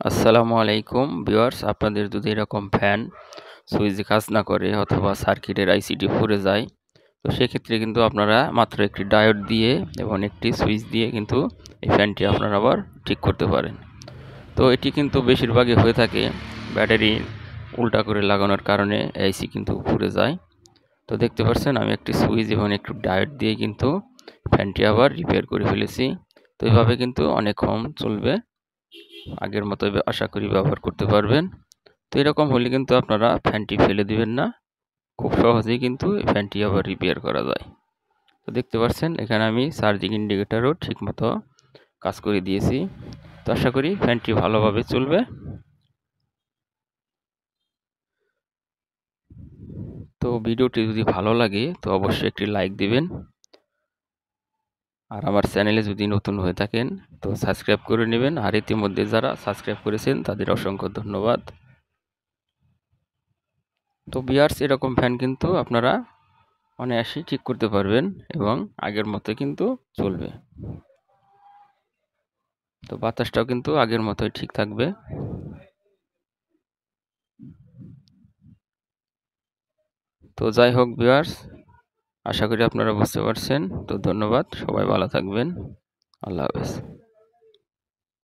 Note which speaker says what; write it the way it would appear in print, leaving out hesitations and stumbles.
Speaker 1: আসসালামু আলাইকুম ভিউয়ার্স, আপনাদের যদি এরকম ফ্যান সুইচে কাজ না করে অথবা সার্কিটের আইসিটি পুড়ে যায়, তো সেক্ষেত্রে কিন্তু আপনারা মাত্র একটি ডায়োড দিয়ে এবং একটি সুইচ দিয়ে কিন্তু এই ফ্যানটি আপনারা আবার ঠিক করতে পারেন। তো এটি কিন্তু বেশিরভাগই হয়ে থাকে ব্যাটারি উল্টা করে লাগানোর কারণে আইসি কিন্তু পুড়ে যায়। তো দেখতে পাচ্ছেন আমি একটি সুইচ এবং একটু ডায়োড দিয়ে কিন্তু ফ্যানটি আবার রিপেয়ার করে ফেলেছি। তো এইভাবে কিন্তু অনেকক্ষণ চলবে, আগের মতো আশা করি ব্যবহার করতে পারবেন। তো এরকম হলে কিন্তু আপনারা ফ্যানটি ফেলে দিবেন না, খুব সহজেই কিন্তু এই ফ্যানটি আবার রিপেয়ার করা যায়। তো দেখতে পাচ্ছেন এখানে আমি চার্জিং ইন্ডিকেটরও ঠিকমতো কাজ করে দিয়েছি। তো আশা করি ফ্যানটি ভালোভাবে চলবে। তো ভিডিওটি যদি ভালো লাগে তো অবশ্যই একটি লাইক দিবেন, আর আমার চ্যানেলে যদি নতুন হয়ে থাকেন তো সাবস্ক্রাইব করে নেবেন। আর ইতিমধ্যে যারা সাবস্ক্রাইব করেছেন তাদের অসংখ্য ধন্যবাদ। তো ভিউয়ার্স, এরকম ফ্যান কিন্তু আপনারা অনায়াসেই ঠিক করতে পারবেন এবং আগের মতো কিন্তু চলবে। তো বাতাসটাও কিন্তু আগের মতোই ঠিক থাকবে। তো যাই হোক ভিউয়ার্স, আশা করি আপনারা বুঝতে পারছেন। তো ধন্যবাদ, সবাই ভালো থাকবেন। আল্লাহ হাফেজ।